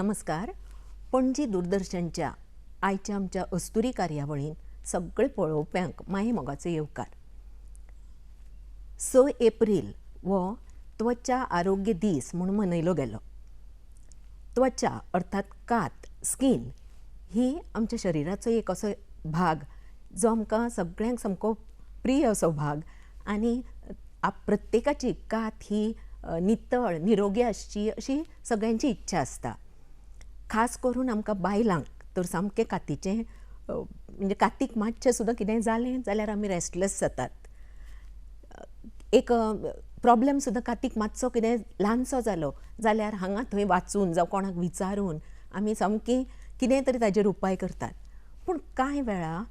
नमस्कार. पणजी दूरदर्शनच्या आयच्या आमच्या अस्तुरी कार्यावळीन सगळे पळोवप्यांक माये मोगाचो येवकार. 6 एप्रिल हो त्वचा आरोग्य दीस म्हणून मनयलो गेलो. त्वचा अर्थात कात, स्कीन ही आमच्या शरिराचो एक असो भाग जो आमकां सगळ्यांक सामको प्रिय असो भाग आनी प्रत्येकाची कात ही नितळ निरोगी आसची अशी सगळ्यांची इच्छा आसता. खास करून आमकां बायलांक तर सामकें कातीचें म्हणजे कातीक मातशें सुद्दां कितेंय जालें जाल्यार आमी रेस्टलेस जातात. एक प्रॉब्लेम सुद्दां कातीक मातसो कितें ल्हानसो जालो जाल्यार हांगा थंय वाचून जावं कोणाक विचारून आमी सामकी कितें तरी ताजेर उपाय करतात. पूण कांय वेळा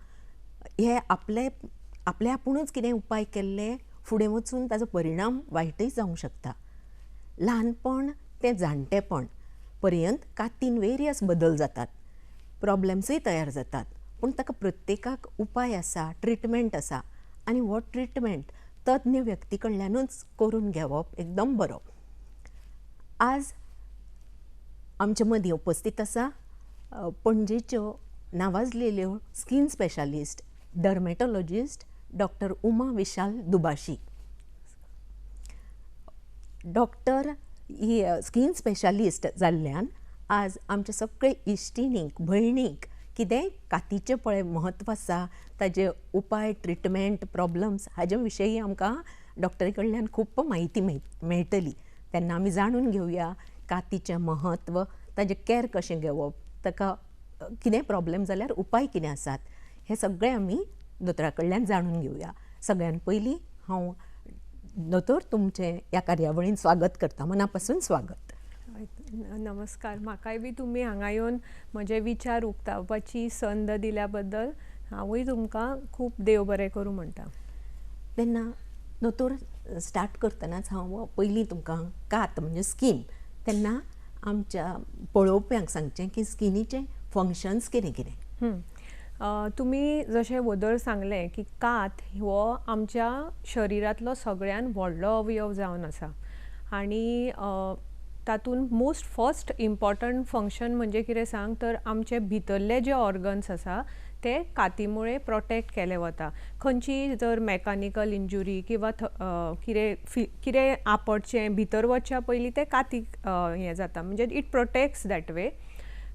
हे आपले आपुणूच कितें उपाय केल्ले फुडें वचून ताजो परिणाम वायटय जावंक शकता. ल्हानपण ते जाणटेपण पर्यंत कातीन वेरियस बदल जातात, प्रॉब्लेम्सूय तयार जातात. पूण ताका प्रत्येकाक उपाय आसा, ट्रिटमेंट आसा आनी हो ट्रिटमेंट तज्ञ व्यक्ती कडल्यानूच करून घेवप एकदम बरो. आज आमचे मदीं उपस्थित आसा पणजेच्यो नावाजलेल्यो skin specialist dermatologist doctor Uma Vishal Dubashi. Doctor ही स्कीन स्पेशालिस्ट जाल्ल्यान आज आमचे सगळे इश्टिणींक भयणींक कितेंय कातीचें पळय म्हत्व आसा ताजे उपाय ट्रिटमेंट प्रॉब्लम्स हाजे विशयी आमकां डॉक्टरी कडल्यान खूब म्हायती मेळटली. तेन्ना आमी जाणून घेवया कातीचें म्हत्व, ताजें कॅर कशें घेवप, ताका कितें प्रॉब्लेम जाल्यार उपाय कितें आसात हें सगळें आमी दोतोरा कडल्यान जाणून घेवया. सगळ्यान पयलीं हांव दोतोर तुमचें ह्या कार्यावळीन स्वागत करता, मना पासून स्वागत. नमस्कार. म्हाकाय बी तुमी हांगा येवन म्हजे विचार उक्तावपाची संद दिल्या बद्दल हांवूय तुमकां खूब देव बरें करूं म्हणटा. तेन्ना दोतोर स्टार्ट करतनाच हांव पयलीं तुमकां कात म्हणजे स्कीन तेन्ना आमच्या पळोवप्यांक सांगचें की स्किनीचे फंक्शन्स कितें कितें. तुमी जशें वदळ सांगलें की कात हो आमच्या शरिरांतलो सगळ्यान व्हडलो अवयव जावन आसा आनी तातूंत मोस्ट फर्स्ट इम्पॉर्टंट फंक्शन म्हणजे कितें सांग तर आमचे भितरले जे ऑर्गन्स आसा ते काती मुळे प्रोटेक्ट केले वता. खंयची जर मॅकानिकल इंजुरी किंवा कितें आपटचें भितर वचच्या पयलीं ते कातीक हें जाता म्हणजे इट प्रोटेक्ट्स दॅट वे.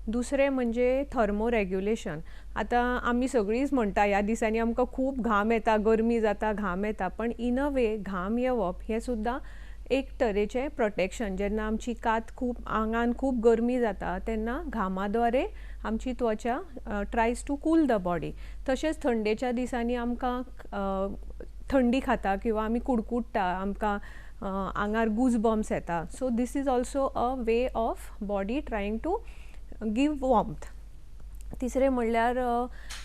दुसरें म्हणजे थर्मो रेग्युलेशन. आतां आमी सगळींच म्हणटा ह्या दिसांनी आमकां खूब घाम येता, गरमी जाता, घाम येता, पण इन अ वे घाम येवप हें सुद्दां एक तरेचें प्रोटेक्शन. जेन्ना आमची कात खूब आंगान खूब गरमी जाता तेन्ना घामा द्वारे आमची त्वचा tries to cool the body. तशेंच थंडेच्या दिसांनी आमकां थंडी खाता किंवा आमी कुडकुडटा, आमकां आंगार गूज बम्स येता. So this is also a way of body trying to give warmth. तिसरें म्हणल्यार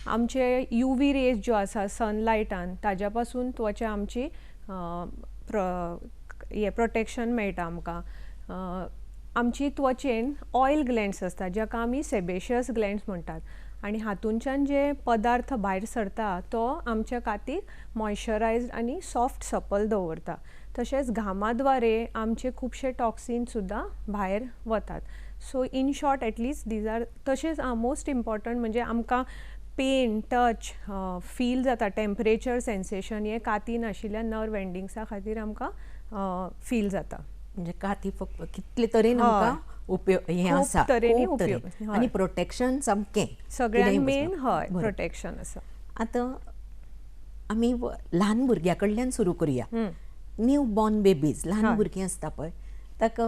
आमचे UV रेज ज्यो आसा सनलायटान ताज्या पासून त्वचा आमची प्रोटेक्शन मेळटा आमकां. आमची त्वचेन ऑयल ग्लँड्स आसता जाका आमी सेबेशियस ग्लँड्स म्हणटात आनी हातूंच्यान जे पदार्थ भायर सरता तो आमच्या कातीक मॉइश्चरायज्ड आनी सॉफ्ट सपल दवरता. तशेंच घामा द्वारे आमचे खुबशे टॉक्सिन सुद्दां भायर वतात. So in short at least these are. तशेंच मोस्ट इम्पॉर्टंट म्हणजे आमकां पेन टच फील जाता, टेम्परेचर सेन्सेशन हें कातीन आशिल्ल्या नर्व एंडिंग्सा खातीर आमकां फील जाता. म्हणजे काती फक्त कितले तरेन आमकां उपयोग हें आसा आनी प्रोटेक्शन सामकें सगळ्यान मेन हय प्रोटेक्शन आसा. आतां आमी ल्हान भुरग्या कडल्यान सुरू करुया. न्यू बॉर्न बेबीज ल्हान भुरगीं आसता पळय ताका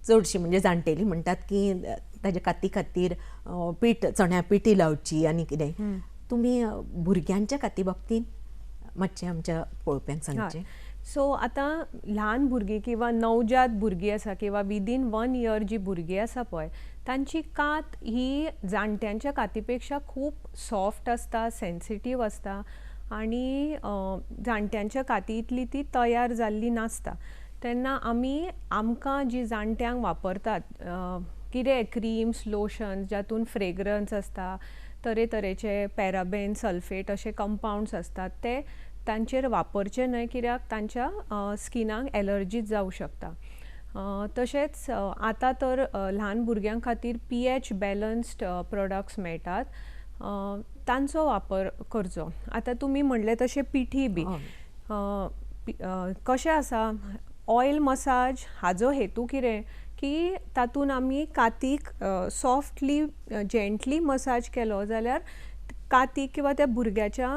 चडशीं म्हणजे जाणटेलीं म्हणटात की ताज्या काती खातीर चण्या पिठी लावची आनी कितें. तुमी भुरग्यांच्या काती बाबतींत मातशें आमच्या पळोवप्यांक सांगचें. सो आतां ल्हान भुरगीं किंवा नवजात भुरगीं आसा किंवा विदीन 1 इयर जी भुरगीं आसा पळय तांची कात ही जाणट्यांच्या काती पेक्षा खूब सॉफ्ट आसता, सेन्सिटीव आसता आनी जाणट्यांच्या काती इतली ती तयार जाल्ली नासता. तेन्ना आमकां जी जाणट्यांक वापरतात कितें क्रिम्स लोशन्स जातून फ्रेग्रन्स आसता, तरेतरेचे पॅराबेन सल्फेट अशे कंपाउंड्स आसतात ते तांचेर वापरचे न्हय कित्याक तांच्या स्किनाक एलर्जीज जावं शकता. तशेंच आतां तर ल्हान भुरग्यां खातीर pH बॅलन्स्ड प्रॉडक्ट्स मेळटात. तांचो वापर करचो. आतां तुमी म्हणलें तशें पिठी बी. हय. कशें आसा, ऑयल मसाज हाजो हेतू कितें, की तातूंत आमी कातीक सॉफ्टली जेंटली मसाज केलो जाल्यार कातीक किंवा त्या भुरग्याच्या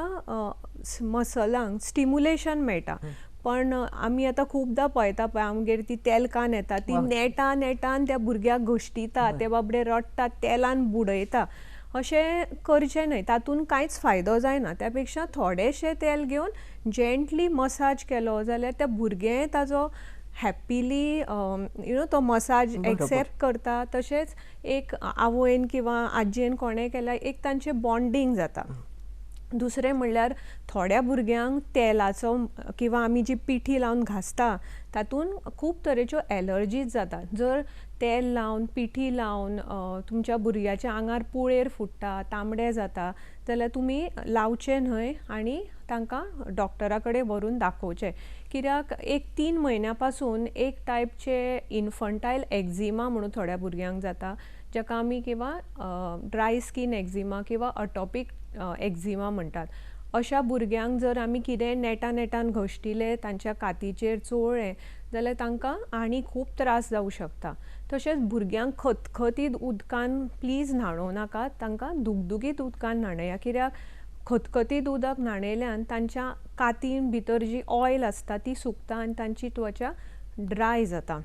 मसलांक स्टिम्युलेशन मेळटा. पण आमी आतां खुबदां पळयता पळय, आमगेर ती तेलकान येता, ती नेटान त्या भुरग्याक घश्टिता, ते बाबडे रडटात, तेलान बुडयता. अशें करचें न्हय, तातूंत कांयच फायदो जायना. त्या पेक्षा थोडेशें तेल घेवन जेंटली मसाज केलो जाल्यार त्या भुरगें ताजो हॅप्पिली तो मसाज एक्सेप्ट करता. तशेंच एक आवयन किंवा आजयेन कोणें केल्यार एक तांचें बॉन्डिंग जाता. दुसरें म्हणल्यार थोड्या भुरग्यांक तेलाचो किंवा आमी जी पिठी लावन घासता तातूंत खूब तरेच्यो एलर्जीज जातात. जर तेल लावन पिठी लावन तुमच्या भुरग्याच्या आंगार पुळेर फुट्टा, तांबडे जाता, जाल्यार तुमी लावचें न्हय आनी तांकां डॉक्टरा कडेन व्हरून दाखोवचें. कित्याक एक 3 म्हयन्यां पासून एक टायपचे इन्फंटायल एक्झिमा म्हणून थोड्या भुरग्यांक जाता, जाका आमी किंवा ड्राय स्कीन एक्झिमा किंवा अटॉपीक एक्झिमा म्हणटात. अशा भुरग्यांक जर आमी कितें नेटान घश्टिलें, तांच्या कातीचेर चोळ्ळें जाल्यार तांकां आनी खूब त्रास जावं शकता. तशेंच भुरग्यांक खतखतीत उदकान प्लीज न्हाणोवं नाकात, तांकां दुगदुगीत उदकान न्हाणया. कित्याक खतखतीत उदक न्हाणयल्यान तांच्या कातीन भितर जी ऑयल आसता ती सुकता आनी तांची त्वचा ड्राय जाता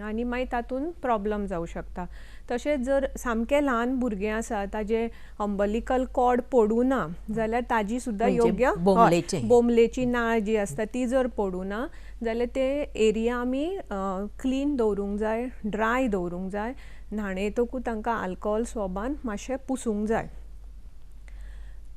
आनी मागीर तातूंत प्रॉब्लम जावं शकता. तशेंच जर सामकें ल्हान भुरगें आसा, ताजें अंबलिकल कॉर्ड पडूं ना जाल्यार ताजी सुद्दां योग्य बोमलेची नाळ जी आसता ती जर पडूं ना जाल्यार ते एरिया आमी क्लीन दवरूंक जाय, ड्राय दवरूंक जाय. न्हाणयतकूच तांकां आल्कोहॉल स्वॉबान मातशें पुसूंक जाय.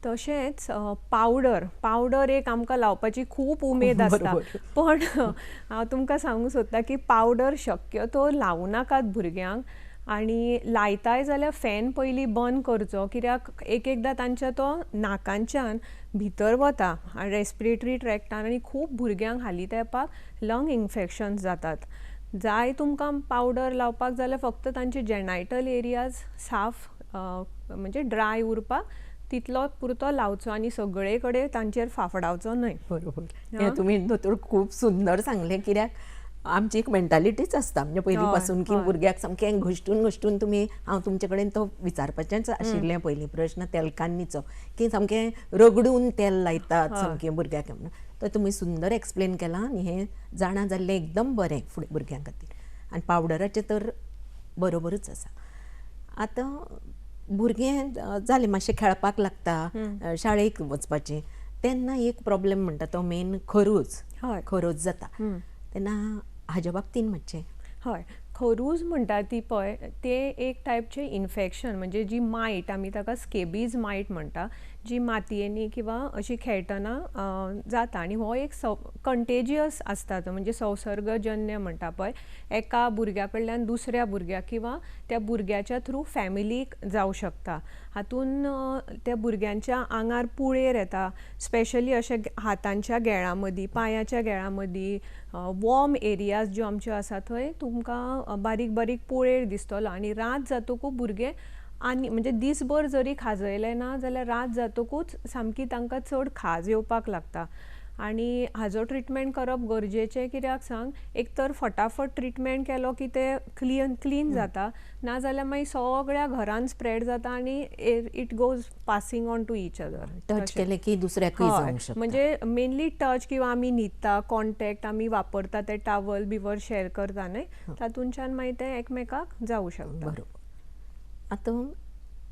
तशेंच पावडर एक आमकां लावपाची खूब उमेद आसता, पण हांव तुमकां सांगूंक सोदतां की पावडर शक्यतो लावं नाकात भुरग्यांक. आनी लायताय जाल्यार फॅन पयलीं बंद करचो, कित्याक एकदां तांच्या तो नाकांच्यान भितर वता रेस्पिरेटरी ट्रॅक्टान आनी खूब भुरग्यांक हालीं तेंपाक लंग इन्फेक्शन्स जातात. जाय तुमकां पावडर लावपाक जाल्यार फक्त तांचे जेनायटल एरियाज साफ म्हणजे ड्राय उरपाक तितलो पुरतो लावचो आनी सगळे कडेन तांचेर फाफडावचो न्हय. बरोबर. हें तुमी दोतोर खूब सुंदर सांगलें. कित्याक आमची एक मेंटालिटीच आसता म्हणजे पयलीं पासून की भुरग्याक सामकें घश्टून तुमी, हांव तुमचे कडेन तो विचारपाचेंच आशिल्लें पयलीं प्रश्न तेलकान्नीचो, की सामकें रगडून तेल लायतात सामकें भुरग्याक. तो तुमी सुंदर एक्सप्लेन केलां आनी हें जाणा जाल्लें एकदम बरें फुडें भुरग्यां खातीर. आनी पावडराचें तर बरोबरूच आसा. आतां भुरगें जालें मातशें खेळपाक लागता, शाळेक वचपाचें, तेन्ना एक प्रॉब्लेम म्हणटा तो मेन खरोज जाता. तेन्ना हाज्या बाबतीन मातशें. हय, खरूज म्हणटा ती पळय, ते एक टायपचें इन्फेक्शन म्हणजे जी मायट आमी ताका स्केबीज मायट म्हणटा, जी मातयेंनी किंवा अशी खेळटना जाता. आनी हो एक कंटेजियस आसता, तो म्हणजे संसर्गजन्य म्हणटा पळय, एका भुरग्या कडल्यान दुसऱ्या भुरग्याक किंवा त्या भुरग्याच्या थ्रू फॅमिलीक जावं शकता. हातून त्या भुरग्यांच्या आंगार पुळेर येता, स्पेशली अशे हातांच्या गेळां मदीं, पांयाच्या गेळां मदीं, वॉर्म एरियाज ज्यो आमच्यो आसा थंय तुमकां बारीक बारीक पुळेर दिसतलो. आनी रात जातकूच भुरगे आनी म्हणजे दिसभर जरी खाजयलें ना जाल्यार रात जातकूच सामकी तांकां चड खाज येवपाक लागता. आनी हाजो ट्रिटमेंट करप गरजेचें. कित्याक सांग, एक तर फटाफट ट्रिटमेंट केलो की ते क्लीन जाता, नाजाल्यार मागीर सगळ्या घरान स्प्रेड जाता आनी it goes passing on to each other. Touch केलें की दुसऱ्याकूय जावंक शकता. म्हणजे मेनली टच किंवा आमी न्हिदता, कॉन्टॅक्ट आमी वापरता ते टावल बिवर शेअर करता न्हय, तातूंतल्यान मागीर ते एकमेकाक जावं शकता. बरोबर. आतां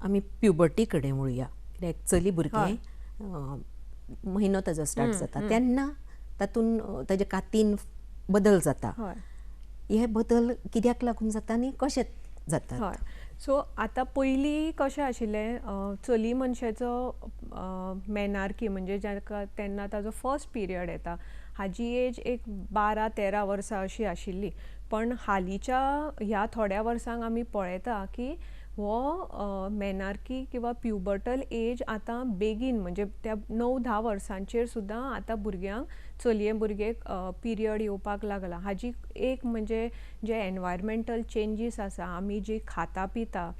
आमी प्युबर्टी कडेन वळया. कित्याक चली भुरगें म्हयनो ताजो स्टार्ट जाता तेन्ना तातूंत ताज्या कातीन बदल जाता. हे बदल कित्याक लागून जाता आनी कशें जाता? हय, सो आतां पयलीं कशें आशिल्लें, चली मनशाचो मेनार्की म्हणजे जाका तेन्ना ताजो फर्स्ट पिरियड येता, हाजी एज एक 12-13 वर्सां अशी आशिल्ली. पण हालींच्या ह्या थोड्या वर्सांक आमी पळयता की हो मेनार्की किंवा प्युबर्टल एज आतां बेगीन म्हणजे त्या 9-10 वर्सांचेर सुद्दां आतां भुरग्यांक चलये भुरगेक पिरियड येवपाक लागला. हाजी एक म्हणजे जे एनवायरमेंटल चेंजीस आसा, आमी जी खाता पिता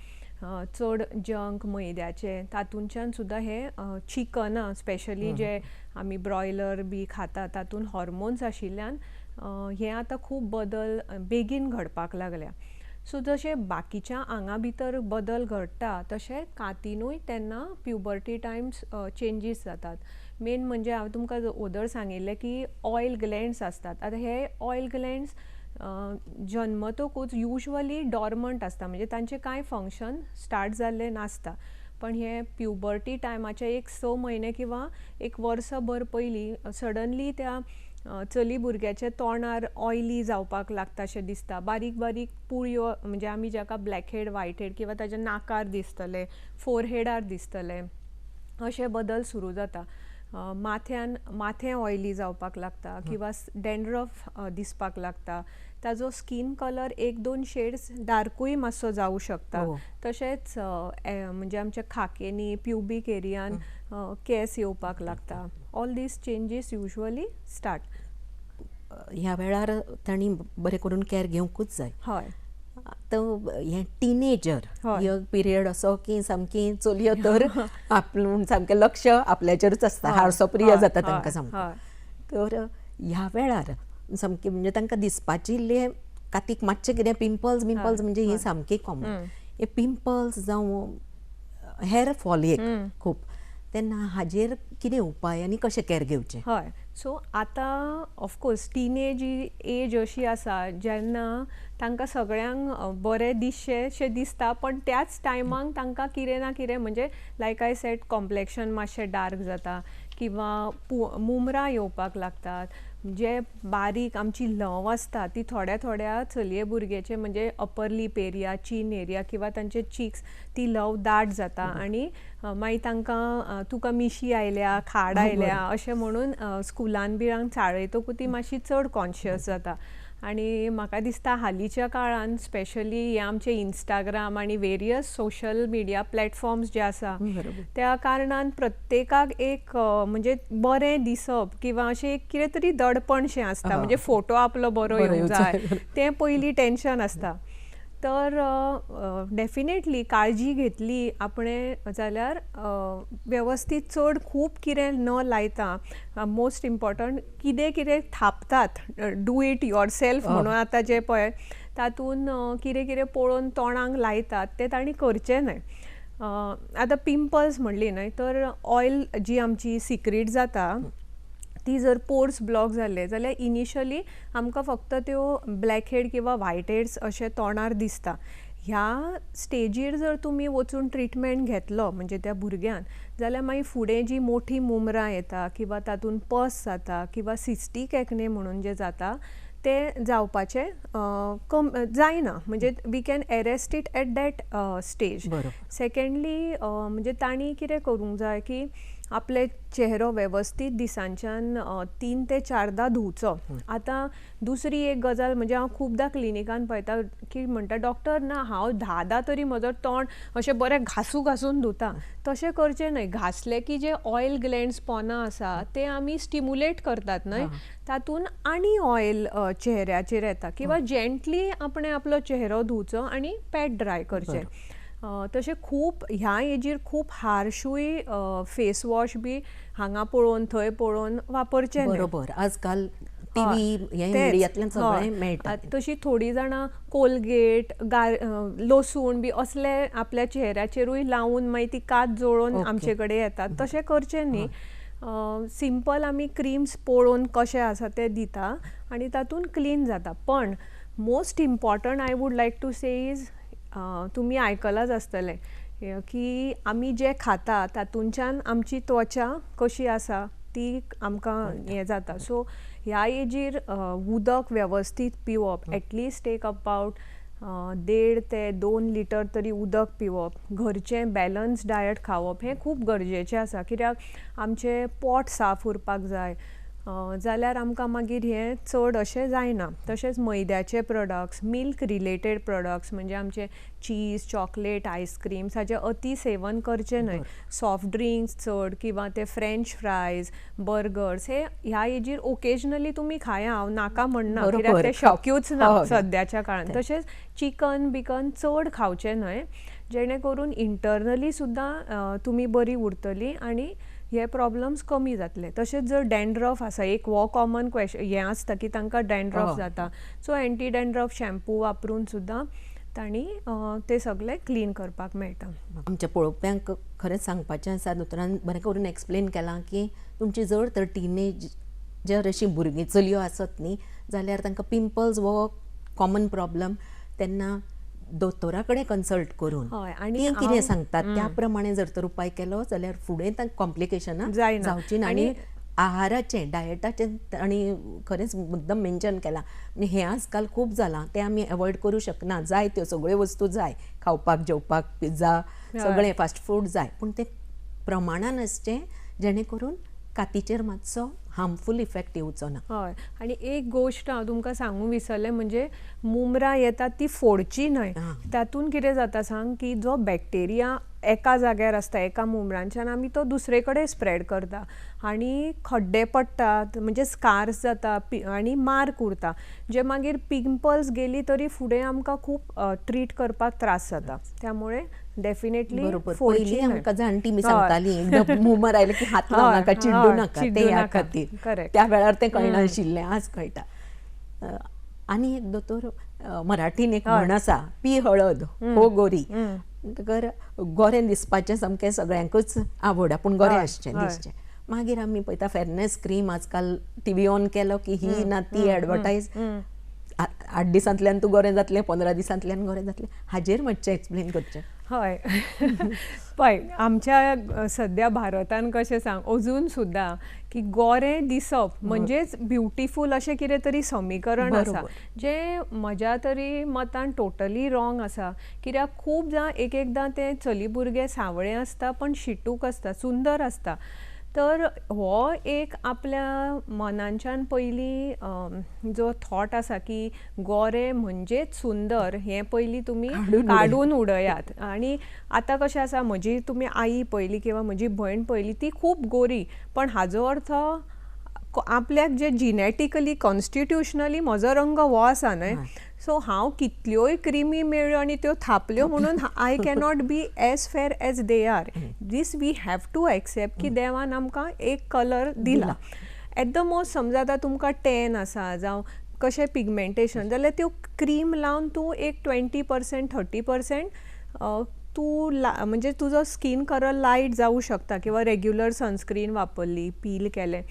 चड जंक मैद्याचे तातूंच्यान सुद्दां हे चिकनां स्पेशली जे आमी ब्रॉयलर बी खाता तातूंत हॉर्मोन्स आशिल्ल्यान हे आतां खूब बदल बेगीन घडपाक लागल्या. सो जशे बाकीच्या आंगा भितर बदल घडटा तशे कातीनूय तेन्ना प्युबर्टी टायम्स चेंजीस जातात. मेन म्हणजे हांव तुमकां वदळ सांगिल्लें की ऑयल ग्लँड्स आसतात. आतां हे ऑयल ग्लँड्स जन्मतकूच युजली डॉर्मंट आसता, म्हणजे तांचे कांय फंक्शन स्टार्ट जाल्ले नासता. पण हे प्युबर्टी टायमाचे एक 6 म्हयने किंवा एक वर्सभर पयलीं सडनली त्या चली भुरग्याच्या तोंडार ऑयली जावपाक लागता अशें दिसता. बारीक बारीक पुळयो म्हणजे आमी जाका ब्लॅक हेड वायट हेड किंवा ताच्या नाकार दिसतले, फोरहेडार दिसतले, अशे बदल सुरू जाता. माथें ऑयली जावपाक लागता किंवा डॅन्ड्रफ दिसपाक लागता. ताजो स्कीन कलर 1-2 शेड्स डार्कूय मातसो जावं शकता. तशेंच म्हणजे आमच्या खाकेनी प्युबिक एरियान केस येवपाक लागता. All these changes usually start. ह्या वेळार तांणी बरें करून कॅर घेवंकूच जाय. हय. आतां हें टिनेजर हय. हो पिरियड असो की सामकी चलयो तर आपणून सामकें लक्ष आपल्याचेरूच आसता, हारसो प्रिय जाता तांकां सामको. तर ह्या वेळार सामकें म्हणजे तांकां दिसपाची कातीक मातशें कितें पिंपल्स म्हणजे ही सामकी कॉमन. हे पिंपल्स जावं हेअर फॉल एक खूब, तेन्ना हाजेर कितें उपाय आनी कशें कॅर घेवचें? हय. सो आतां ऑफकोर्स टिनेज ही एज अशी आसा जेन्ना तांकां सगळ्यांक बरें दिसचें दिसता, पण त्याच टायमाक तांकां कितें ना कितें म्हणजे लायक आय सेड कॉम्प्लेक्शन मातशें डार्क जाता किंवा मुमरां येवपाक लागतात. जे बारीक आमची ल्हव आसता ती थोड्या चलये भुरग्याचे म्हणजे अपर लिप एरिया, चीन एरिया किंवा तांचे चिक्स ती ल्हव दाट जाता आनी मागीर तांकां तुका मिशी आयल्या, खाड आयल्या अशें म्हणून स्कुलान बिरांक चाळयतकूच ती मातशी चड कॉन्शियस जाता. आनी म्हाका दिसता हालींच्या काळान स्पेशली हे आमचे इंस्टाग्राम आनी वेरियस सोशल मिडिया प्लॅटफॉर्म्स जे आसा त्या कारणान प्रत्येकाक एक म्हणजे बरें दिसप किंवा अशें एक कितें तरी दडपणशें आसता, म्हणजे फोटो आपलो बरो येवंक जाय तें पयलीं टेन्शन आसता. तर डेफिनेटली काळजी घेतली आपणे जाल्यार वेवस्थीत चड खूब कितें न लायता मोस्ट इम्पॉर्टंट कितें थापतात डू इट युअर सेल्फ म्हणून आतां जे पळय तातूंत कितें पळोवन तोंडाक लायतात तें तांणी करचें न्हय. आतां पिंपल्स म्हणली न्हय तर ऑयल जी आमची सिक्रीट जाता ती जर पोर्स ब्लॉक जाल्ले जाल्यार इनिशियली आमकां फक्त त्यो ब्लॅक हेड किंवा व्हायट हेड्स अशे तोंडार दिसता. ह्या स्टेजीर जर तुमी वचून ट्रिटमेंट घेतलो म्हणजे त्या भुरग्यान जाल्यार मागीर फुडें जी मोठी मुमरां येता किंवा तातूंत पस जाता किंवा सिस्टीक एक्ने म्हणून जे जाता ते जावपाचे जायना, म्हणजे we can arrest it at that stage. Secondly म्हणजे तांणी कितें करूंक जाय की आपले चेहरो वेवस्थीत दिसांच्यान 3 ते 4दां धुवचो. आतां दुसरी एक गजाल म्हणजे हांव खुबदां क्लिनिकान पळयता की म्हणटा डॉक्टर ना हांव 10दां तरी म्हजो तोंड अशें बरें घासून धुता. तशें करचें न्हय. घासलें की जे ऑयल ग्लँड्स पोंदां आसा ते आमी स्टिमुलेट करतात न्हय, तातून आनी ऑयल चेहऱ्याचेर येता किंवा जेंटली आपणे आपलो चेहरो धुवचो आनी पॅट ड्राय करचें. तशें खूब ह्या एजीर खूब हार्शूय फेस वॉश बी हांगा पळोवन थंय पळोवन वापरचें न्हय. बरोबर. आजकाल टीव्ही मिडियांतल्यान सगळें मेळटा. तशी थोडीं जाणां कोलगेट लसूण बी असले आपल्या चेहऱ्याचेरूय लावून मागीर ती कात जोडून आमचे कडेन येतात. तशें करचें न्ही. सिंपल आमी क्रिम्स पळोवन कशें आसा ते दिता आनी तातूंत क्लीन जाता. पण most important I would like to say is तुमी आयकलांच आसतलें की आमी जे खाता तातूंच्यान आमची त्वचा कशी आसा ती आमकां हें जाता. सो ह्या एजीर उदक वेवस्थीत पिवप, एटलिस्ट एक अबावट 1.5 ते 2 लिटर तरी उदक पिवप, घरचें बॅलन्स डायट खावप हें खूब गरजेचें आसा. कित्याक आमचें पोट साफ उरपाक जाय, जाल्यार आमकां मागीर हें चड अशें जायना. तशेंच मैद्याचे प्रोडक्ट्स, मिल्क रिलेटेड प्रोडक्ट्स म्हणजे आमचे चीज, चॉकलेट, आयस्क्रीम्स हाचें अति सेवन करचें न्हय. सॉफ्ट ड्रिंक्स चड किंवा ते फ्रेंच फ्रायज, बर्गर्स हे ह्या एजीर ओकेजनली तुमी खाया, हांव नाका म्हणना, कित्याक ते शक्यूच ना सद्याच्या काळान. तशेंच चिकन बिकन चड खावचें न्हय, जेणे करून इंटरनली सुद्दां तुमी बरी उरतली आनी हे प्रॉब्लम्स कमी जातले. तशेंच जर डॅन्ड्रफ आसा, एक हो कॉमन हें आसता की तांकां डॅन्ड्रफ जाता, सो एंटी डॅन्ड्रफ शॅम्पू वापरून सुद्दां तांणी ते सगळे क्लीन करपाक मेळटा. आमच्या पळोवप्यांक खरेंच सांगपाचें आसा, दोतोरान बरें करून एक्सप्लेन केलां की तुमची जर तर टिनेजर अशीं भुरगीं चलयो आसत न्ही, जाल्यार तांकां पिंपल्स हो कॉमन प्रॉब्लम, तेन्ना दोतोरा कडेन कन्सल्ट करून ते कितें सांगतात त्या प्रमाणे जर तर उपाय केलो जाल्यार फुडें तांकां कॉम्प्लिकेशनां जावची ना. आनी आहाराचें, डायटाचें आनी खरेंच मुद्दम मेन्शन केलां, म्हणजे हें आजकाल खूब जालां, तें आमी एवॉयड करूं शकना. जाय त्यो सगळ्यो वस्तू जाय खावपाक, जेवपाक, पिझ्झा सगळें फास्ट फूड जाय, पूण तें प्रमाणान आसचें जेणे करून कातीचेर मातसो हार्मफूल इफेक्ट येवचो ना. हय, आनी एक गोश्ट हांव तुमकां सांगूंक विसरलें, म्हणजे मुमरां येतात ती फोडची न्हय. तातूंत कितें जाता सांग, की जो बॅक्टेरिया एका जाग्यार आसता, एका मुमरांच्यान आमी तो दुसरे कडेन स्प्रेड करता आनी खड्डे पडटात, म्हणजे स्कार्स जाता आनी मार्क उरता, जे मागीर पिंपल्स गेली तरी फुडें आमकां खूब ट्रीट करपाक त्रास जाता. त्यामुळे डेफिनेटली पयलीं आमकां जाणटी मी सांगताली, एकदां मुमर आयले की हात लावं नाका, चिड्डू नाका, ते ह्या खातीर. त्या वेळार तें कळनाशिल्लें, आज कळटा. आनी एक दोतोर, मराठीन एक म्हण आसा, पी हळद हो गोरी. तर गोरें दिसपाचें सामकें सगळ्यांकूच आवड, पूण गोरें आसचें दिसचें. मागीर आमी पळयता फेरनेस क्रीम आजकाल टीव्ही ऑन केलो की ही ना ती एडवर्टायज, 8 दिसांतल्यान तूं गोरें जातलें, 15 दिसांतल्यान गोरें जातलें, हाजेर मातशें एक्सप्लेन करचें. हय, पळय आमच्या सद्या भारतान कशें सांग, अजून सुद्दां की गोरें दिसप म्हणजेच ब्युटिफूल अशें कितें तरी समीकरण आसा, जें म्हज्या तरी मतान टोटली रॉंग आसा. कित्याक खूब जाण एकदां ते चली भुरगे सावळे आसता पण शिटूक आसता, सुंदर आसता. तर हो एक आपल्या मनांच्यान पयलीं जो थॉट आसा की गोरें म्हणजेच सुंदर, हें पयलीं तुमी काडून उडयात. आनी आतां कशें आसा, म्हजी तुमी आई पयली किंवा म्हजी भयण पयली, ती खूब गोरी, पण हाजो अर्थ आपल्याक जे जिनेटिकली कॉन्स्टिट्युशनली म्हजो रंग हो आसा न्हय, सो हांव कितल्योय क्रिमी मेळ्ळ्यो आनी त्यो थापल्यो म्हणून I cannot be as fair as they are. This we have to accept की देवान आमकां एक कलर दिला. एट द मोस्ट समजा आतां तुमकां टॅन आसा जावं कशें पिगमेंटेशन, जाल्यार त्यो क्रीम लावन तूं एक 20% 30% तूं म्हणजे तुजो स्कीन कलर लायट जावं शकता, किंवा रेग्युलर सनस्क्रीन वापरली, पील केलें,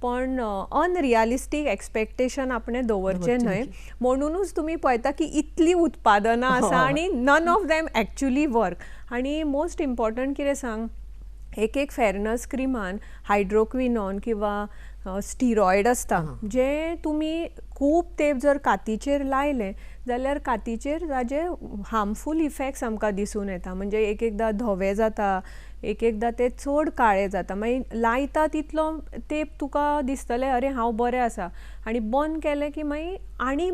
पण अनरियलिस्टीक एक्सपेक्टेशन आपणें दवरचें न्हय. म्हणूनच तुमी पळयता की इतली उत्पादनां आसा आनी none of them actually work. आनी मोस्ट इम्पॉर्टंट कितें सांग, एक फेरनस क्रिमान हायड्रोक्विनॉन किंवा स्टिरॉयड आसता, जे तुमी खूब तेंप जर कातीचेर लायलें जाल्यार कातीचेर ताजे हार्मफूल इफेक्ट्स आमकां दिसून येता. म्हणजे एकदां धवे जाता, एकदां ते चड काळे जाता, मागीर लायता तितलो तेंप तुका दिसतलें अरे हांव बरें आसा, आनी बंद केलें की मागीर आनी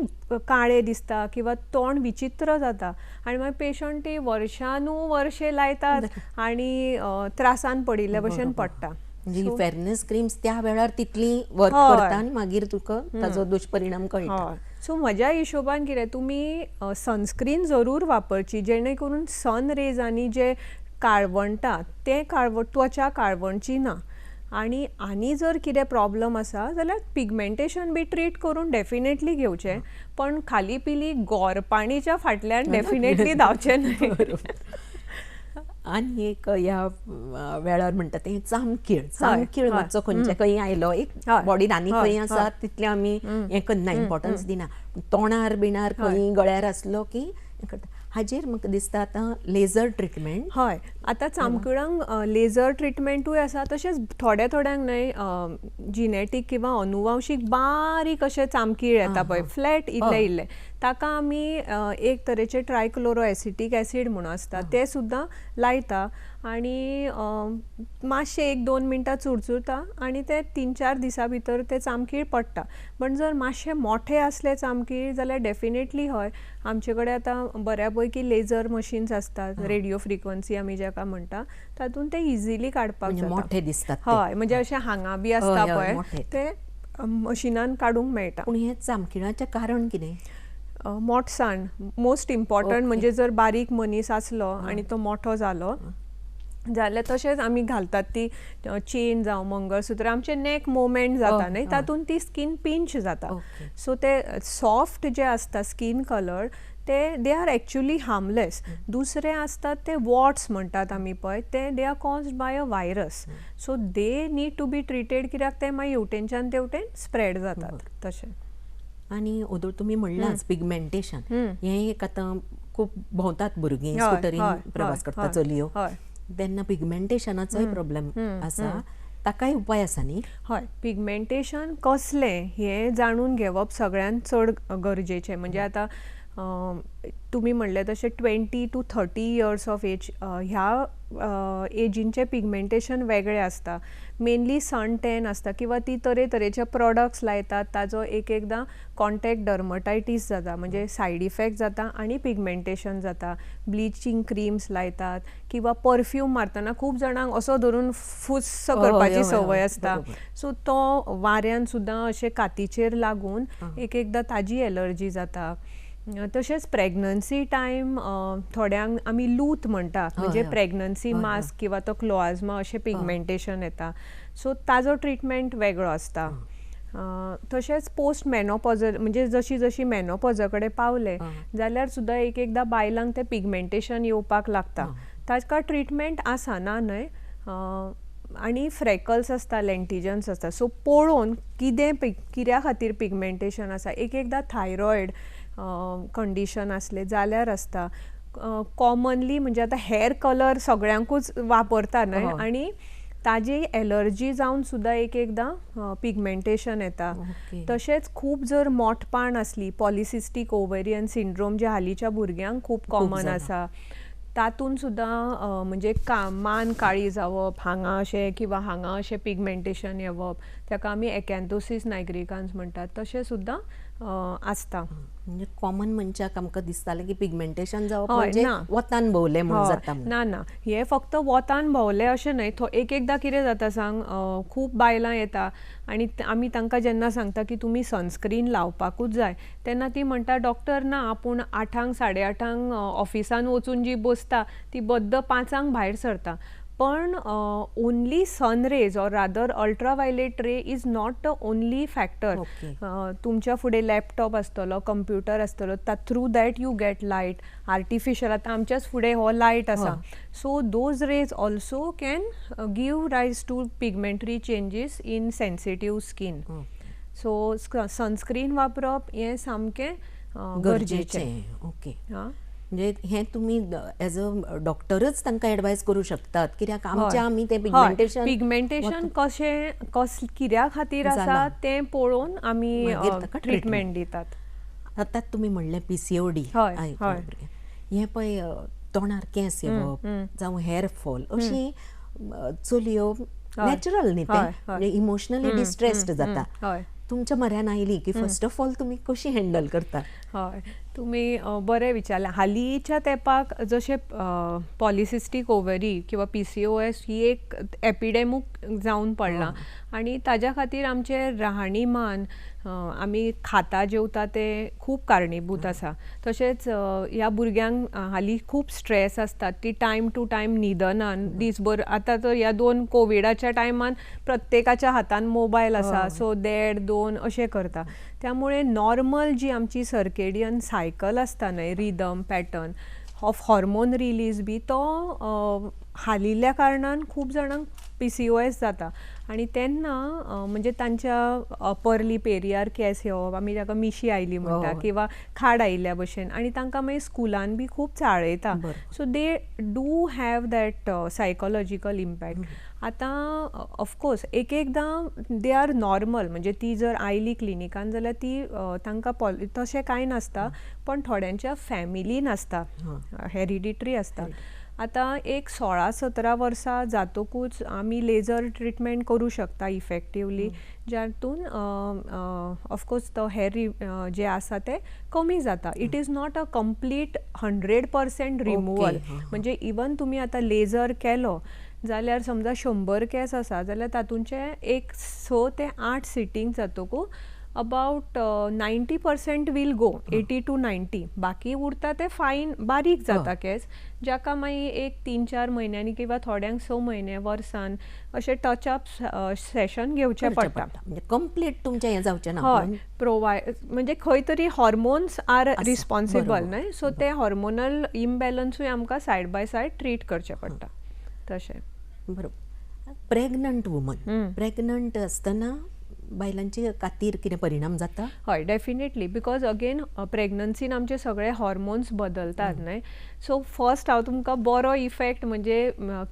काळे दिसता किंवा तोंड विचित्र जाता, आनी मागीर पेशंट ती वर्षे लायतात आनी त्रासान पडिल्ल्या भशेन पडटा. म्हणजे फेरनेस क्रीम्स त्या वेळार तितली वर्क करता आनी मागीर तुका ताजो दुश्परिणाम कळटा. सो म्हज्या हिशोबान कितें, तुमी सनस्क्रीन जरूर वापरची, जेणे करून सन रेजांनी जे काळवंटा ते त्वचा काळवणची ना. आनी जर कितें प्रॉब्लम आसा जाल्यार पिगमेंटेशन बी ट्रीट करून डेफिनेटली घेवचें, पण खाली पिली गोरपाणीच्या फाटल्यान डेफिनेटली धांवचें न्हय. आनी एक ह्या वेळार म्हणटा तें चामखीळ मातसो खंयचे खंय आयलो, एक बॉडीन आनी खंय आसा तितलें आमी हें करना, इम्पॉर्टन्स दिना. तोंडार बिणार खंय गळ्यार आसलो की हें करता. हाजेर म्हाका दिसता आतां लेजर ट्रिटमेंट. हय, आतां चामखिळांक लेजर ट्रिटमेंटूय आसा, तशेंच थोड्यांक न्हय जिनेटीक किंवा अनुवांशीक बारीक अशें चामखीळ येता पळय, फ्लॅट इल्ले ताका आमी एक तरेचे ट्रायक्लोरोएसिटीक एसीड म्हणून आसता ते सुद्दां लायता आनी मातशें 1-2 मिनटां चुरचुरता आनी ते 3-4 दिसां भितर ते चामखीळ पडटा. पण जर मातशे मोठे आसले चामखीळ जाल्यार डेफिनेटली हय आमचे कडेन आतां बऱ्या पैकी लेजर मशीन्स आसतात, रेडिओ फ्रिक्वन्सी आमी जाका म्हणटा, तातूंत ते इजिली काडपाक म्हणजे जाता. मोठे दिसतात ते. हय म्हणजे अशें हांगा बी आसता हय, हय, पळय मोठे. ते मशिनान काडूंक मेळटा. पूण हे चामखिळाचें कारण कितें? मोठसाण मोस्ट इम्पॉर्टंट ओके. म्हणजे जर बारीक मनीस आसलो आनी तो मोठो जालो जाल्यार तशेंच आमी घालतात ती चेन जावं मंगळसूत्र आमचे नॅक मोमेंट जाता न्हय तातूंत ती स्कीन पिंच जाता. ओके. सो ते सॉफ्ट जे आसता skin colour they are actually harmless. दुसरे असतात ते वॉट्स म्हणटात आमी पळय ते they are caused by a virus. So they need to be treated कित्याक ते मागीर हेवटेनच्यान तेवटेन स्प्रेड जातात तशें. आणि ओदोळ तुमी म्हणलांच पिगमेंटेशन हें एक आतां खूब भोंवतात भुरगीं स्कुटरीन प्रवास करता चलयो तेन्ना पिगमेंटेशनाचोय प्रॉब्लेम आसा ताकाय उपाय आसा न्ही? हय पिगमेंटेशन कसलें हें जाणून घेवप सगळ्यांत चड गरजेचें. म्हणजे आतां तुमी म्हणलें तशें 20 to 30 इयर्स ऑफ एज ह्या एजींचें पिगमेंटेशन वेगळें आसता. मेनली सन टॅन आसता किंवा ती तरेतरेचे प्रोडक्ट्स लायतात ताजो एकदां कॉन्टॅक्ट डर्मटायटीस जाता म्हणजे सायड इफेक्ट जाता आनी पिगमेंटेशन जाता. ब्लिचींग क्रिम्स लायतात किंवा परफ्यूम मारतना खूब जाणांक असो धरून फुस्स करपाची संवय आसता. सो तो वाऱ्यान सुद्दां अशें कातीचेर लागून एकदां ताजी एलर्जी जाता. तशेंच प्रेग्नन्सी टायम थोड्यांक आमी लूत म्हणटा म्हणजे प्रेग्नन्सी मास्क किंवा तो क्लोआझमा अशें पिगमेंटेशन येता. सो ताजो ट्रिटमेंट वेगळो आसता. तशेंच पोस्ट मेनोपॉजल म्हणजे जशी जशी मेनोपॉजा कडेन पावले जाल्यार सुद्दां एकदां बायलांक तें पिगमेंटेशन येवपाक लागता. ताका ट्रिटमेंट आसा ना न्हय. आनी फ्रेकल्स आसता लेंटिजन्स आसता. सो पळोवन कित्या खातीर पिगमेंटेशन आसा एकदां थायरॉयड कंडिशन आसले जाल्यार आसता. कॉमनली म्हणजे आतां हेअर कलर सगळ्यांकूच वापरता न्हय आनी ताजी एलर्जी जावन सुद्दां एकदां पिगमेंटेशन येता. तशेंच खूब जर मोठपाण आसली पॉलिसिस्टीक ओवेरियन सिंड्रोम जे हालींच्या भुरग्यांक खूब कॉमन आसा तातूंत सुद्दां म्हणजे मान काळी जावप हांगा अशें किंवा हांगा अशें पिगमेंटेशन येवप ताका आमी एकॅन्थोसीस नायग्रिकान्स म्हणटात तशें सुद्दां आसता. म्हणजे कॉमन मनशाक आमकां दिसतालें की पिगमेंटेशन जावप म्हणजे वतान भोंवलें म्हणून जाता. ना हे फक्त वतान भोंवलें अशें न्हय. एकदां कितें जाता सांग खूब बायलां येता आनी आमी तांकां जेन्ना सांगता की तुमी सनस्क्रीन लावपाकूच जाय तेन्ना ती म्हणटा डॉक्टर ना आपूण 8:00 8:30 ऑफिसान वचून जी बसता ती बद्द 5:00 भायर सरता. पण only sun rays or rather ultraviolet ray is not the only factor. तुमच्या फुडें लॅपटॉप आसतलो कंप्युटर आसतलो through that you get light artificial आतां आमच्याच फुडें हो लायट आसा. So those rays also can give rise to pigmentary changes in sensitive skin. So sunscreen वापरप हें सामकें गरजेचें. ओके. म्हणजे हें तुमी एज अ डॉक्टरच तांकां एडवायज करूं शकतात कित्याक आमी तें पिगमेंटेशन कशें कित्या खातीर आसा तें पळोवन आमी ट्रिटमेंट दितात. आतां तुमी म्हणलें PCOD हें पळय तोंडार केंस येवप जावं हेअर फॉल अशी चलयो नॅचरल न्ही तें म्हणजे इमोशनली डिस्ट्रेस्ड जाता. तुमच्या म्हऱ्यान आयली की फर्स्ट ऑफ ऑल तुमी कशी हँडल करता? हय तुमी बरें विचारलें. हालींच्या तेंपाक जशें पॉलिसिस्टीक ओवरी किंवा PCOS ही एक एपिडेमूक जावन पडलां आनी ताज्या खातीर आमचें राहाणीमान आमी खाता जेवता तें खूब कारणीभूत आसा. तशेंच ह्या भुरग्यांक हालीं खूब स्ट्रेस आसता ती टायम टू टायम न्हिदनान दीसभर. आतां तर ह्या 2 कोविडाच्या टायमान प्रत्येकाच्या हातान मोबायल आसा सो 1:30-2 अशें करता. त्यामुळे नॉर्मल जी आमची सर्केडियन सायकल आसता न्हय rhythm pattern of hormone release बी तो हालिल्ल्या कारणान खूब जाणांक PCOS जाता आनी तेन्ना म्हणजे तांच्या अपर पेरियार केस येवप, आमी ताका मिशी आयली म्हणटा किंवा खाड आयिल्ल्या भशेन, आनी तांकां मागीर स्कुलान बी खूब चाळयता. So they do have that psychological impact. आतां ऑफकोर्स एक एकदां दे आर नॉर्मल, म्हणजे ती जर आयली क्लिनिकान जाल्यार ती तांकां तशें कांय नासता, पण थोड्यांच्या फॅमिलीन आसता, हेरिडिटरी आसता. आतां एक 16-17 वर्सां जातकूच आमी लेजर ट्रिटमेंट करूं शकता इफेक्टिवली, जातून ऑफकोर्स तो हेर जे आसा ते कमी जाता. It is not a complete 100% removal. म्हणजे इवन तुमी आतां लेजर केलो जाल्यार समजा 100 केस आसा जाल्यार तातूंचे एक 6 ते 8 सिटींग जातकूच अबाउट 90% वील गो, 80 to 90. बाकी उरता ते फायन बारीक जाता केस, जाका मागीर एक 3-4 म्हयन्यांनी किंवा थोड्यांक 6 म्हयने वर्सान अशें टचअप सेशन घेवचें पडटा. म्हणजे कंप्लीट तुमचें हें जावचें ना. हय, म्हणजे खंय तरी हॉर्मोन्स आर रिस्पॉन्सिबल न्हय, सो ते हॉर्मोनल इम्बॅलन्सूय आमकां सायड बाय सायड ट्रीट करचें पडटा. तशें बरोबर. प्रेग्नंट वुमन, प्रेग्नंट आसतना बायलांचे खातीर कितें परिणाम जाता? हय, डेफिनेटली, बिकॉज अगेन प्रेग्नन्सीन आमचे सगळे हॉर्मोन्स बदलतात न्हय. सो फर्स्ट हांव तुमकां बरो इफेक्ट म्हणजे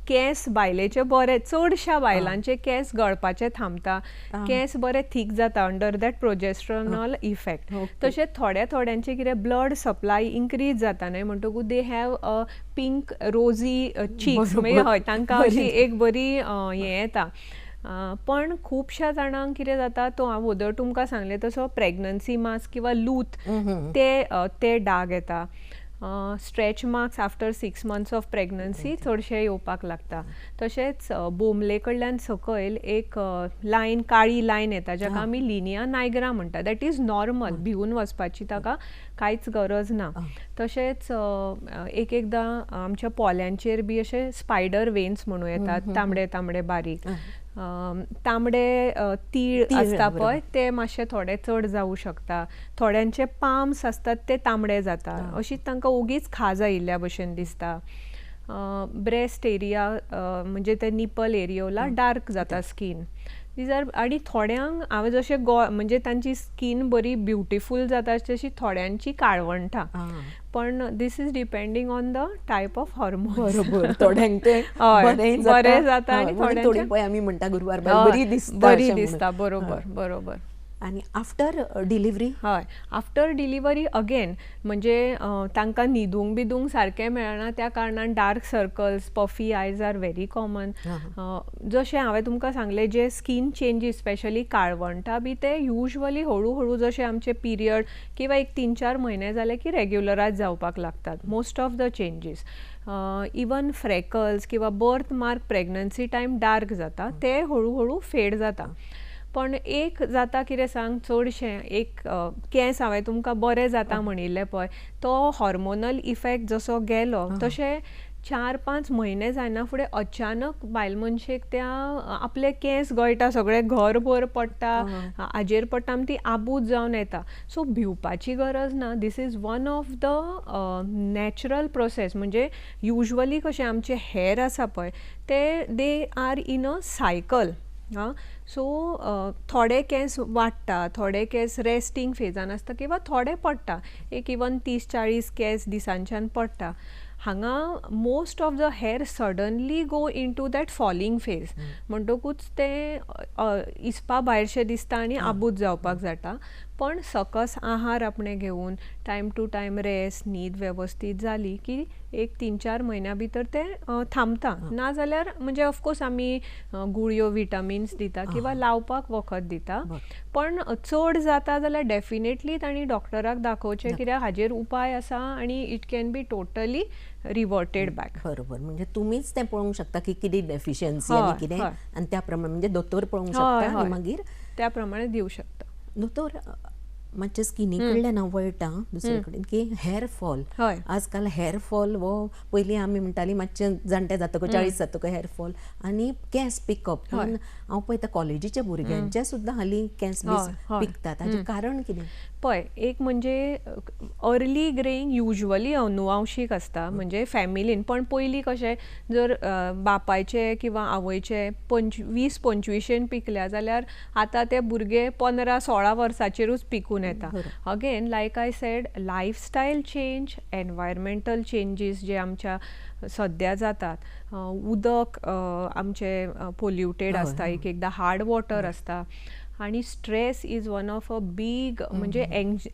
केस बायलेचे बरे, चडशा बायलांचे केस गळपाचे थांबता, केस बरे थीक जाता अंडर दॅट प्रोजेस्ट्रॉनल इफेक्ट. तशेंच थोड्यांचे कितें ब्लड सप्लाय इन्क्रीज जाता न्हय, म्हणटकूच दे हॅव अ पिंक रोजी चीक्स, म्हणजे हय तांकां अशी एक बरी हें येता. पण खुबश्या जाणांक कितें जाता, तो हांव वदळ तुमकां सांगलें तसो प्रेग्नन्सी मार्क्स किंवा लूत ते डाग येता. Stretch marks after 6 months of pregnancy चडशे येवपाक लागता. तशेंच बोमले कडल्यान सकयल एक लायन, काळी लायन येता, जाका आमी लिनिया नायग्रा म्हणटा. दॅट इज नॉर्मल, भिवून वचपाची ताका कांयच गरज ना. तशेंच एक एकदां आमच्या पोल्यांचेर बी अशे स्पायडर वेन्स म्हणूं येतात, तांबडे तांबडे बारीक. तांबडे तीळ आसता पळय ते मातशे थोडे चड जावं शकता. थोड्यांचे पाम्स आसतात ते तांबडे जाता, अशीच तांकां उगीच खाज आयिल्ल्या भशेन दिसता. ब्रेस्ट एरिया म्हणजे ते निपल एरियोला डार्क जाता स्कीन. दीज आर, आनी थोड्यांक हांवें जशें म्हणजे तांची स्कीन बरी ब्युटिफूल जाता तशी थोड्यांची काळवंटा. पण this is depending on the type of hormone. बरोबर. थोड्यांक ते बरें जाता आनी थोड्यांक पळय आमी म्हणटा गुरवार बरी दिसता. बरोबर. आनी आफ्टर डिलिव्हरी? हय, आफ्टर डिलिव्हरी अगेन म्हणजे तांकां न्हिदूंक बिदूंक सारकें मेळना, त्या कारणान डार्क सर्कल्स, पफी आयज आर व्हेरी कॉमन. जशें हांवें तुमकां सांगलें, जे स्कीन चेंजीस स्पेशली काळवंटा बी ते युजली हळू जशें आमचे पिरियड किंवा एक 3-4 म्हयने जाले की रेग्युलरायज जावपाक लागतात most of the changes. Even freckles किंवा birth mark pregnancy time dark जाता, ते हळू फेड जाता. पण एक जाता कितें सांग, चडशें एक केंस हांवें तुमकां बरें जाता म्हणिल्लें पळय, तो हॉर्मोनल इफेक्ट जसो गेलो तशें 4-5 म्हयने जायना फुडें अचानक बायल मनशेक त्या आपले केंस गळटा, सगळें घरभर पडटा, हाजेर पडटा आनी ती आबूज जावन येता. सो भिवपाची गरज ना. This is one of the natural process. म्हणजे युजली कशें आमचे हेर आसा पळय ते they are in a cycle. So थोडे केंस वाडटा, थोडे केंस रेस्टिंग फेजान आसता किंवा थोडे पडटा. एक इवन 30-40 केंस दिसांच्यान पडटा. हांगा most of the hair suddenly go in to that falling phase, म्हणटकूच ते इसपा भायरशे दिसता आनी आबूज जावपाक जाता. पण सकस आहार आपणे घेवन टायम टू टायम रेस्ट, न्हीद वेवस्थीत जाली की एक 3-4 म्हयन्या भितर ते थांबता. नाजाल्यार म्हणजे ऑफकोर्स आमी गुळयो, विटामिन्स दिता किंवा लावपाक वखद दिता. पण चड जाता जाल्यार डेफिनेटली तांणी डॉक्टराक दाखोवचें, कित्याक हाजेर उपाय आसा आनी it can be totally reverted back. बरोबर. म्हणजे तुमीच तें पळोवंक शकता की कितें डेफिशियन्सी आनी कितें, आनी त्या प्रमाणे म्हणजे दोतोर पळोवंक शकता आनी मागीर त्या प्रमाणे दिवं शकता. दोतोर, मातशें स्किनी कडल्यान हांव वळटा दुसरे कडेन की हेअर फॉल. हय. आजकाल हेअर फॉल हो पयलीं आमी म्हणटालीं मातशें जाणटे जातकच 40 जातकच हेअर फॉल आनी केंस पिकअप. पूण हांव पळयता कॉलेजीच्या भुरग्यांचे सुद्दां हालीं केंस हय, हय. पिकतात. हाजें कारण कितें? पळय, एक म्हणजे अर्ली ग्रेईंग युजली अनुवांशीक आसता म्हणजे फॅमिलीन. पण पयलीं कशें जर बापायचे किंवा आवयचे 20-25 पिकल्या जाल्यार आतां ते भुरगे 15-16 वर्साचेरूच पिकून येता. Again like I said, lifestyle change, environmental changes जे आमच्या सद्या जातात, उदक आमचे पोल्युटेड आसता, एक एकदां हार्ड वॉटर आसता, आणि stress is one of a big म्हणजे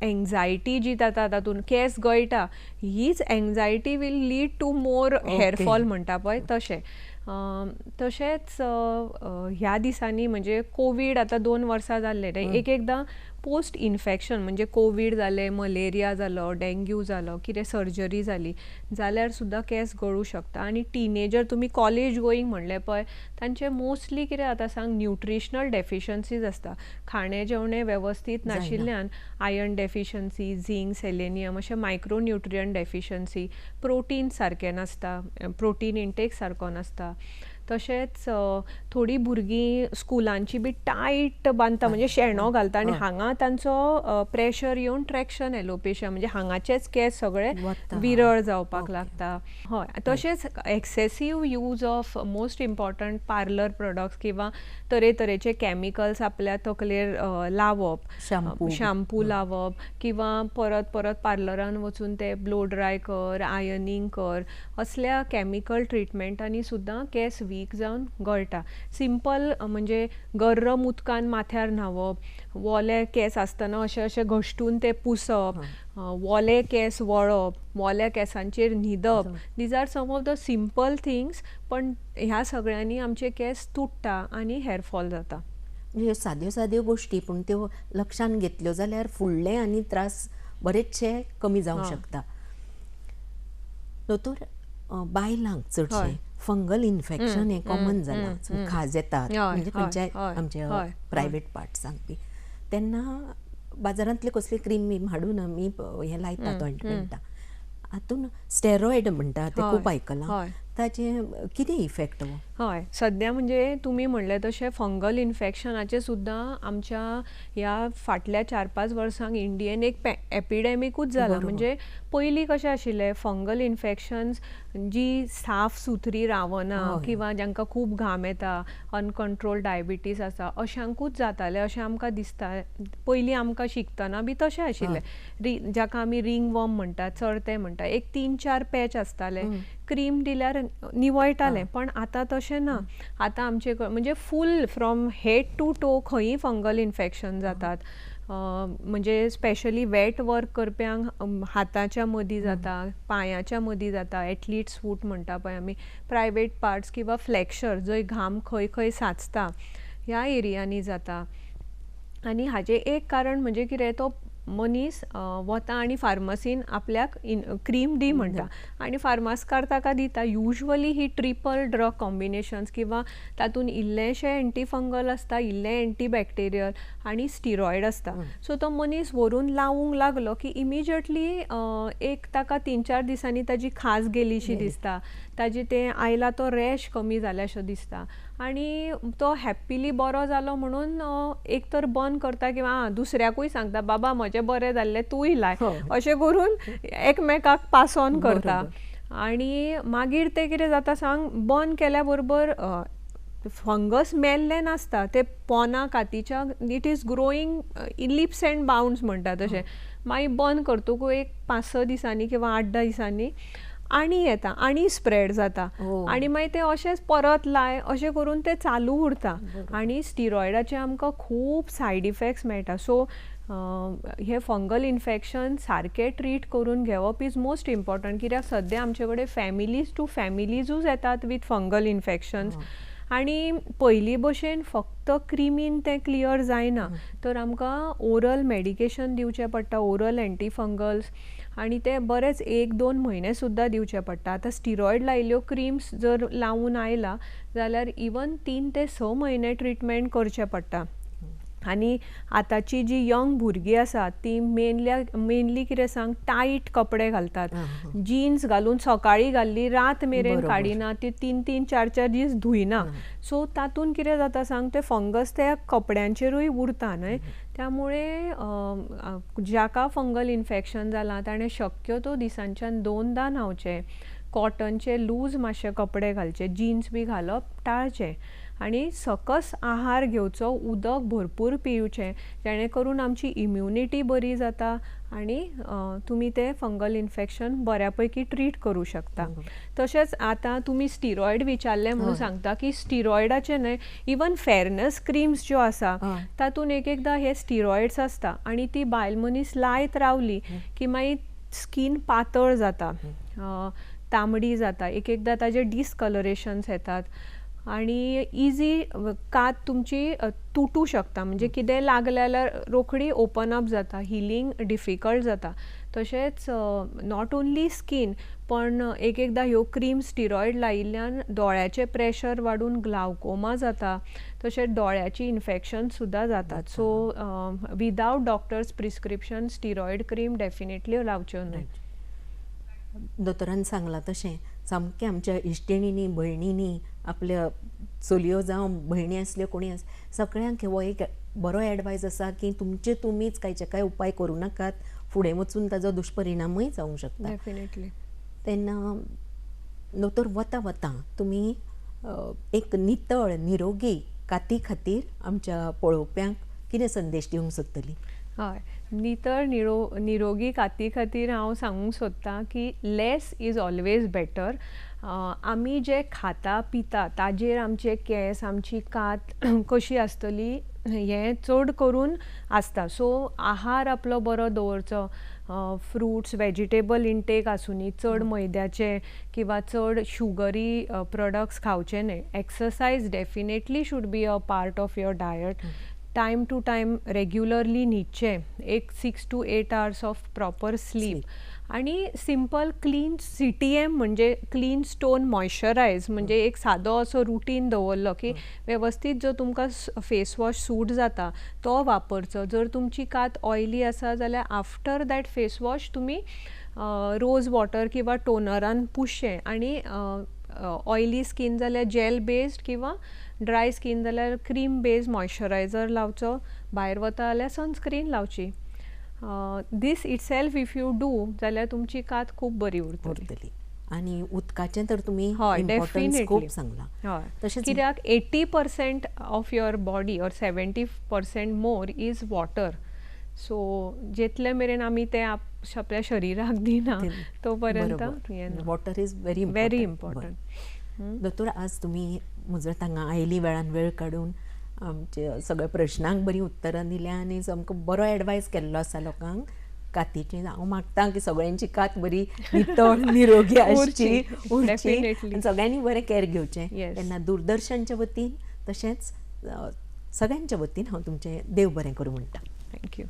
एंग्जायटी जी जाता तातूंत केंस गळटा, हीच anxiety will lead to more hair fall म्हणटा पळय तशें. तशेंच ह्या दिसांनी म्हणजे कोवीड आतां 2 वर्सां जाल्ले न्हय, एक एकदां पोस्ट इन्फेक्शन म्हणजे कोवीड जालें, मलेरिया जालो, डेंग्यू जालो, कितें सर्जरी जाली जाल्यार सुद्दां केंस गळूं शकता. आनी टिनेजर तुमी कॉलेज गोईंग म्हणलें पळय, तांचे मोस्टली कितें जाता सांग, न्यूट्रिशनल डेफिशियन्सीज आसता. खाणें जेवणें वेवस्थीत नाशिल्ल्यान आयर्न डेफिशियन्सी, झिंक, सेलेनियम अशें मायक्रो न्यूट्रियंट डेफिशियन्सी, प्रोटीन सारकें नासता, प्रोटीन इंटेक सारको नासता. तशेंच थोडीं भुरगीं स्कुलांची बी टायट बांदता म्हणजे शेणो घालता, आनी हांगा तांचो प्रेशर येवन ट्रॅक्शन एलोपेशिया म्हणजे हांगाचेच केंस सगळे विरळ जावपाक लागता. हय. तशेंच excessive use of most important parlour products किंवा तरेतरेचे कॅमिकल्स आपल्या तकलेर लावप, शॅम्पू लावप, किंवा परत परत पार्लरान वचून ते ब्लो ड्राय कर, आयनिंग कर, असल्या कॅमिकल ट्रिटमेंटांनी सुद्दां केंस वीक जावन गळटा. सिंपल म्हणजे गरम उदकान माथ्यार न्हावप, वोले केंस आसतना अशें अशें घश्टून ते पुसप, वोले केंस वळप, वोल्या केंसांचेर न्हिदप, these are some of the simple things. पण ह्या सगळ्यांनी आमचे केंस तुटता आनी हेअर फॉल जाता. ह्यो साद्यो साद्यो गोश्टी, पूण त्यो लक्षांत घेतल्यो जाल्यार फुडले आनी त्रास बरेचशे कमी जावंक शकता. दोतोर, बायलांक चडशे फंगल इन्फेक्शन हें कॉमन जालां. खाज येतात म्हणजे खंयच्याय आमचे प्रायवेट पार्ट्सांक बी, तेन्ना बाजारांतले कसली क्रीम बीम हाडून आमी हें लायतात ऑयंटमेंटां. हातून स्टेरॉयड म्हणटा ते खूब आयकलां, ताचे कितें इफेक्ट हो? हय, सद्या म्हणजे तुमी म्हणलें तशें फंगल इन्फेक्शनाचे सुद्दां आमच्या ह्या फाटल्या 4-5 वर्सांक इंडियेन एक एपिडेमिकूच जाला. म्हणजे पयलीं कशें आशिल्लें, फंगल इन्फेक्शन्स जी साफ सुथरी रावना किंवा जांकां खूब घाम येता, अनकंट्रोल डायबिटीस आसा, अशांकूच जाताले अशें आमकां दिसता. पयलीं आमकां शिकतना बी तशें आशिल्लें, जाका आमी रिंग वॉर्म म्हणटात, चर्ते म्हणटा, एक 3-4 पॅच आसताले, क्रीम दिल्यार निवळटालें. पण आतां तशें ना. आतां आमचे म्हणजे फूल फ्रॉम हेड टू टो खंयी फंगल इन्फेक्शन जातात. म्हणजे स्पेशली वेट वर्क करप्यांक हाताच्या मदीं जाता, पांयाच्या मदीं जाता, एथलीट्स फूट म्हणटा पळय आमी, प्रायवेट पार्ट्स किंवा फ्लॅक्शर जंय घाम खंय खंय साचता ह्या एरियांनी जाता. आनी हाजें एक कारण म्हणजे कितें, तो मनीस वता आनी फार्मासीन आपल्याक क्रीम दी म्हणटा, आनी फार्मासकार ताका दिता. युजली ही ट्रिपल ड्रग कॉम्बिनेशन्स किंवा तातूंत इल्लेशें एंटी फंगल आसता, इल्लें एंटी बॅक्टेरियल आनी स्टिरॉयड आसता. सो तो मनीस व्हरून लावूंक लागलो की इमिजिएटली एक ताका 3-4 दिसांनी ताजी खाज गेलीशी दिसता, ताजी तें आयला तो रॅश कमी जाल्याशें दिसता, आनी तो हॅप्पिली बरो जालो म्हणून एक तर बंद करता किंवा दुसऱ्याकूय सांगता, बाबा म्हजें बरें जाल्लें तूंय लाय, अशें करून एकमेकाक पास ऑन करता. आनी मागीर तें कितें जाता सांग, बंद केल्या बरोबर फंगस मेल्लें नासता, ते पोना कातीच्या it is growing in leaps and bounds म्हणटा तशें. मागीर बंद करतकूच एक 5-6 दिसांनी किंवा 8-10 दिसांनी आनी येता, आनी स्प्रेड जाता, आनी मागीर तें अशेंच परत लाय अशें करून तें चालू उरता. आनी स्टिरॉयडाचे आमकां खूब सायड इफेक्ट्स मेळटा. सो हे फंगल इन्फेक्शन सारकें ट्रीट करून घेवप इज मोस्ट इम्पॉर्टंट. कित्याक सद्या आमचे कडेन फॅमिलीज टू फॅमिलीजूच येतात वीथ फंगल इन्फेक्शन्स. आनी पयलीं भशेन फक्त क्रिमीन तें क्लियर जायना, तर आमकां ओरल मेडिकेशन दिवचें पडटा, ओरल एंटी फंगल्स, आनी ते बरेच 1-2 म्हयने सुद्दां दिवचे पडटा. आतां स्टिरॉयड लायल्यो क्रिम्स जर लावून आयला जाल्यार इवन 3 ते 6 म्हयने ट्रिटमेंट करचें पडटा. आनी आतांची जी यंग भुरगीं आसा ती मेनली कितें सांग टायट कपडे घालतात. जिन्स घालून सकाळीं घाल्ली रात मेरेन बरोबर. काडिना, ती 3-3, 4-4 दीस धुयना. सो तातूंत कितें जाता सांग, ते फंगस त्या कपड्यांचेरूय उरता न्हय. त्यामुळे जाका फंगल इन्फेक्शन जालां ताणें शक्यतो दिसांच्यान 2दा न्हांवचें. कॉटनचे लूज मातशे कपडे घालचे, जिन्स बी घालप टाळचें. आनी सकस आहार घेवचो, उदक भरपूर पिवचें, जेणे करून आमची इम्युनिटी बरी जाता आनी तुमी तें फंगल इन्फेक्शन बऱ्या पैकी ट्रीट करूं शकता. तशेंच आतां तुमी स्टिरॉयड विचारलें म्हणून सांगता की स्टिरॉयडाचे न्हय, इवन फेरनस क्रिम्स ज्यो आसा तातूंत एकदां हे स्टिरॉयड्स आसता आनी ती बायल मनीस लायत रावली की मागीर स्कीन पातळ जाता, तांबडी जाता, एकदां ताजे डिस्कलरेशन्स येतात आनी इजी कात तुमची तुटू शकता. म्हणजे कितें लागलें जाल्यार रोखडी ओपन अप जाता, हिलींग डिफिकल्ट जाता. तशेंच नॉट ओन्ली स्कीन पण एकदां ह्यो क्रीम स्टिरॉयड लायिल्ल्यान दोळ्याचें प्रेशर वाडून ग्लावकोमा जाता. तशेंच दोळ्याची इन्फेक्शन सुद्दां जातात. So without doctor's prescription steroid cream definitely लावच्यो न्हय. दोतोरान सांगलां तशें सामकें आमच्या इश्टिणींनी भयणींनी आपल्या चलयो जावं भयणी आसल्यो कोणी सगळ्यांक हो एक बरो एडवायस आसा की तुमीच कांय उपाय करूं नाकात, फुडें वचून ताजो दुश्परिणामूय जावंक शकता. डेफिनेटली. तेन्ना दोतोर वता तुमी एक नितळ निरोगी काती खातीर आमच्या पळोवप्यांक कितें संदेश दिवंक सोदतली? हय, नितळ निरोगी काती खातीर हांव सांगूंक सोदतां की लेस इज ऑलवेज बेटर. आमी जे खाता पिता ताजेर आमचे केंस, आमची कात कशी आसतली हें चड करून आसता. सो आहार आपलो बरो दवरचो, फ्रुट्स वेजिटेबल इंटेक आसूनी, चड मैद्याचे किंवा चड शुगरी प्रोडक्ट्स खावचे न्हय. Exercise definitely should be a part of your diet. Time to time regularly न्हिदचें, एक 6 to 8 hours of proper sleep आनी सिंपल क्लीन CTM म्हणजे क्लीन स्टोन मॉइश्चरायज म्हणजे एक सादो असो रुटीन दवरलो की वेवस्थीत जो तुमकां फेस वॉश सूट जाता तो वापरचो. जर तुमची कात ऑयली आसा जाल्यार आफ्टर दॅट फेस वॉश तुमी रोज वॉटर किंवा टोनरान पुसचें आनी ऑयली स्कीन जाल्यार जेल बेस्ड किंवा ड्राय स्कीन जाल्यार क्रीम बेस्ड मॉइश्चरायझर लावचो. भायर वता जाल्यार सनस्क्रीन लावची. दीस इटसेल्फ इफ यू डू जाल्यार तुमची कात खूब बरी उरतली. आनी उदकाचें तर तुमी हय, इम्पॉर्टन्स डेफिनेटली. खूब सांगलां. हय, तशेंच कित्याक 80% of your body or 70% more is water. So जितले मेरेन आमी ते आपल्या शरिराक दिना तो पर्यंत वॉटर इज व्हेरी इम्पॉर्टंट. दोतोर, आज तुमी मुजरत हांगा आयली वेळान वेळ काडून आमचे सगळे प्रश्नांक बरी उत्तरां दिल्या आनी सामको बरो एडवायस केल्लो आसा लोकांक कातीची. हांव मागतां की सगळ्यांची कात बरी नितळ निरोगी आसची, उरची आनी सगळ्यांनी बरें कॅर घेवचें. तेन्ना दूरदर्शनच्या वतीन तशेंच सगळ्यांच्या वतीन हांव तुमचें देव बरें करूं म्हणटा. थँक्यू.